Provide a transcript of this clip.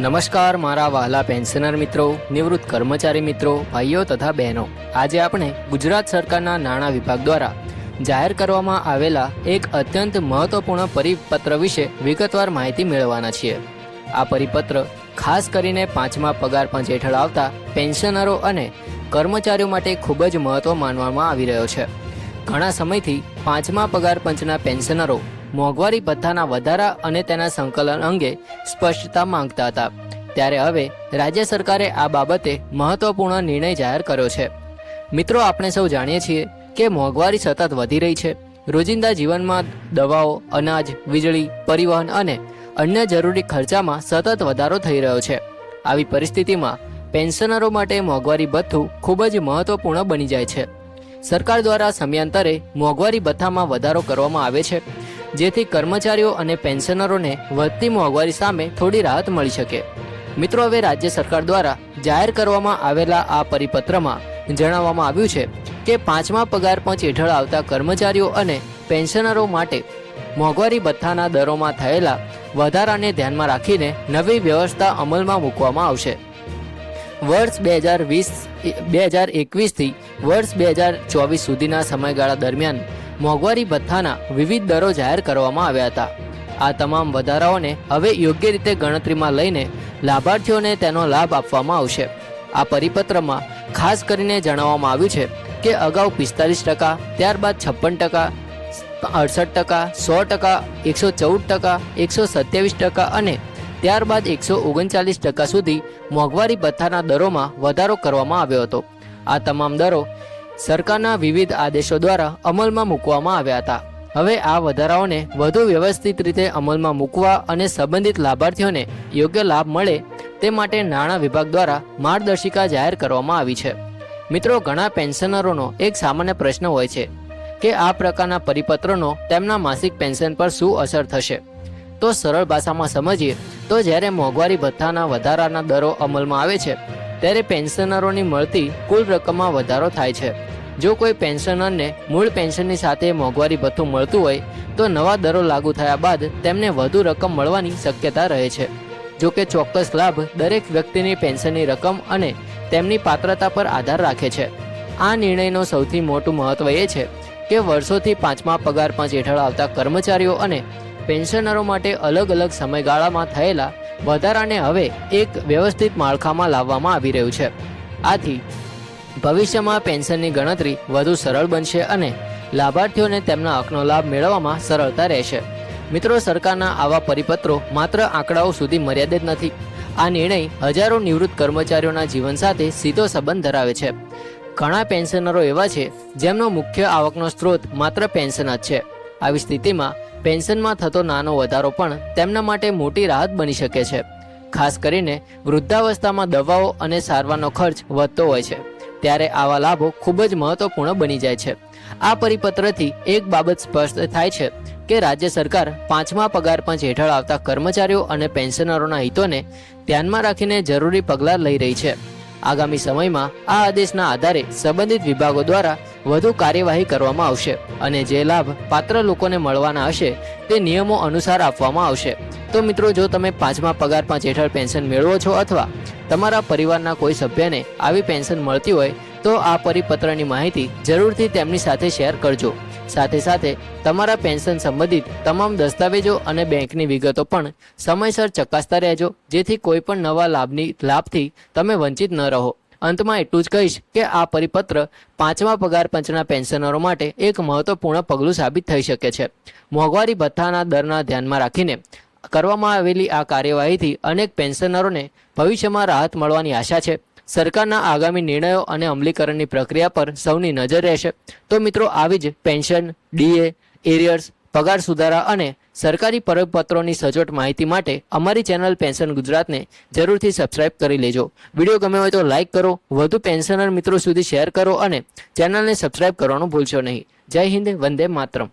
નમસ્કાર મારા વહાલા પેન્શનર મિત્રો, નિવૃત્ત કર્મચારી મિત્રો, ભાઈઓ તથા બહેનો। આજે આપણે ગુજરાત સરકારના નાણાં વિભાગ દ્વારા જાહેર કરવામાં આવેલા એક અત્યંત મહત્વપૂર્ણ પરિપત્ર વિશે વિગતવાર માહિતી મેળવવાના છીએ। આ પરિપત્ર ખાસ કરીને પાંચમા પગાર પંચ હેઠળ આવતા પેન્શનરો અને કર્મચારીઓ માટે ખૂબ જ મહત્વ માનવામાં આવી રહ્યો છે। ઘણા સમયથી પાંચમા પગાર પંચના પેન્શનરો મોંઘવારી ભથ્થાના વધારા અને તેના સંકલન અંગે સ્પષ્ટતા માંગતા હતા, ત્યારે હવે રાજ્ય સરકારે આ બાબતે મહત્વપૂર્ણ નિર્ણય જાહેર કર્યો છે। મિત્રો, આપણે સૌ જાણીએ છીએ કે મોંઘવારી સતત વધી રહી છે। રોજિંદા જીવનમાં દવાઓ, અનાજ, વીજળી, પરિવહન અને અન્ય જરૂરી ખર્ચામાં સતત વધારો થઈ રહ્યો છે। આવી પરિસ્થિતિમાં પેન્શનરો માટે મોંઘવારી ભથ્થું ખૂબ જ મહત્વપૂર્ણ બની જાય છે। સરકાર દ્વારા સમયાંતરે મોંઘવારી ભથ્થામાં વધારો કરવામાં આવે છે, જેથી કર્મચારીઓ અને પેન્શનરોને વધતી મોંઘવારી સામે થોડી રાહત મળી શકે। મિત્રો, હવે રાજ્ય સરકાર દ્વારા જાહેર કરવામાં આવેલા આ પરિપત્રમાં જણાવવામાં આવ્યું છે કે પાંચમા પગાર પંચ હેઠળ આવતા કર્મચારીઓ અને પેન્શનરો માટે મોંઘવારી ભથ્થાના દરોમાં થયેલા વધારાને ધ્યાનમાં રાખીને નવી વ્યવસ્થા અમલમાં મૂકવામાં આવશે। વર્ષ 2021થી વર્ષ 2024 સુધીના સમયગાળા દરમિયાન મોંઘવારી ભથ્થાના વિવિધ દરો જાહેર કરવામાં આવ્યા હતા। આ તમામ વધારાઓને હવે યોગ્ય રીતે ગણતરીમાં લઈને લાભાર્થીઓને તેનો લાભ આપવામાં આવશે। આ પરિપત્રમાં ખાસ કરીને જણાવવામાં આવ્યું છે કે અગાઉ 45%, ત્યારબાદ 56%, 68%, 100%, 114%, 127% અને ત્યારબાદ 139% સુધી મોંઘવારી ભથ્થાના દરોમાં વધારો કરવામાં આવ્યો હતો। આ તમામ દરો સરકારના વિવિધ આદેશો દ્વારા અમલમાં મૂકવામાં આવ્યા હતા। હવે આ વધારાઓને વધુ વ્યવસ્થિત રીતે અમલમાં મૂકવા અને સંબંધિત લાભાર્થીઓને યોગ્ય લાભ મળે તે માટે નાણાં વિભાગ દ્વારા માર્ગદર્શિકા જાહેર કરવામાં આવી છે। મિત્રો, ઘણા પેન્શનરોનો એક સામાન્ય પ્રશ્ન હોય છે કે આ પ્રકારના પરિપત્રનો તેમના માસિક પેન્શન પર શું અસર થશે। તો સરળ ભાષામાં સમજીએ તો જ્યારે મોંઘવારી ભથ્થાના વધારાના દરો અમલમાં આવે છે ત્યારે પેન્શનરોની મળતી કુલ રકમમાં વધારો થાય છે। જો કોઈ પેન્શનરને મૂળ પેન્શનની સાથે મોંઘવારી ભથ્થું મળતું હોય તો નવા દરો લાગુ થયા બાદ તેમને વધુ રકમ મળવાની શક્યતા રહે છે। જો કે ચોક્કસ લાભ દરેક વ્યક્તિની પેન્શનની રકમ અને તેમની પાત્રતા પર આધાર રાખે છે। આ નિર્ણયનો સૌથી મોટું મહત્વ એ છે કે વર્ષોથી પાંચમા પગાર પંચ હેઠળ આવતા કર્મચારીઓ અને પેન્શનરો માટે અલગ અલગ સમયગાળામાં થયેલા વધારાને હવે એક વ્યવસ્થિત માળખામાં લાવવામાં આવી રહ્યું છે। આથી ભવિષ્યમાં પેન્શનની ગણતરી વધુ સરળ બનશે અને લાભાર્થીઓને તેમના હકનો લાભ મેળવવામાં સરળતા રહેશે। મિત્રો, સરકારના આવા પરિપત્રો માત્ર આંકડાઓ સુધી મર્યાદિત નથી। આ નિર્ણય હજારો નિવૃત્ત કર્મચારીઓના જીવન સાથે સીધો સંબંધ ધરાવે છે। ઘણા પેન્શનરો એવા છે જેમનો મુખ્ય આવકનો સ્ત્રોત માત્ર પેન્શન જ છે। આવી સ્થિતિમાં પેન્શનમાં થતો નાનો વધારો પણ તેમના માટે મોટી રાહત બની શકે છે। ખાસ કરીને વૃદ્ધાવસ્થામાં દવાઓ અને સારવારનો ખર્ચ વધતો હોય છે, ત્યારે આવા લાભો ખૂબ જ મહત્વપૂર્ણ બની જાય છે। આ પરિપત્રથી એક બાબત સ્પષ્ટ થાય છે કે રાજ્ય સરકાર પાંચમા પગાર પંચ હેઠળ આવતા કર્મચારીઓ અને પેન્શનરોના હિતોને ધ્યાનમાં રાખીને જરૂરી પગલાં લઈ રહી છે। આગામી સમયમાં આ આદેશના આધારે સંબંધિત વિભાગો દ્વારા વધુ કાર્યવાહી કરવામાં આવશે અને જે લાભ પાત્ર લોકોને મળવાના હશે તે નિયમો અનુસાર આપવામાં આવશે। તો મિત્રો, જો તમે પાંચમા પગાર પંચ હેઠળ પેન્શન મેળવો છો અથવા તમારા પરિવારના કોઈ સભ્યને આવી પેન્શન મળતી હોય તો આ પરિપત્રની માહિતી જરૂરથી તેમની સાથે શેર કરજો। સાથે સાથે તમારા પેન્શન સંબંધિત તમામ દસ્તાવેજો અને બેંકની વિગતો પણ સમયસર ચકાસતા રહેજો, જેથી કોઈ પણ નવા લાભથી તમે વંચિત ન રહો। અંતમાં એટલું જ કહીશ કે આ પરિપત્ર પાંચમા પગાર પંચના પેન્શનરો માટે એક મહત્વપૂર્ણ પગલું સાબિત થઈ શકે છે। મોંઘવારી ભથ્થાના દરના ધ્યાનમાં રાખીને કરવામાં આવેલી આ કાર્યવાહીથી અનેક પેન્શનરોને ભવિષ્યમાં રાહત મળવાની આશા છે। સરકારના આગામી નિર્ણયો અને અમલીકરણની પ્રક્રિયા પર સૌની નજર રહેશે। તો મિત્રો, આવી જ પેન્શન, ડીએ, એરિયર્સ, પગાર સુધારા અને સરકારી પરિપત્રોની સચોટ માહિતી માટે અમારી ચેનલ પેન્શન ગુજરાતને જરૂરથી સબસ્ક્રાઇબ કરી લેજો। વિડીયો ગમ્યો હોય તો લાઇક કરો, વધુ પેન્શનર મિત્રો સુધી શેર કરો અને ચેનલને સબસ્ક્રાઇબ કરવાનું ભૂલશો નહીં। જય હિન્દ, વંદે માતરમ।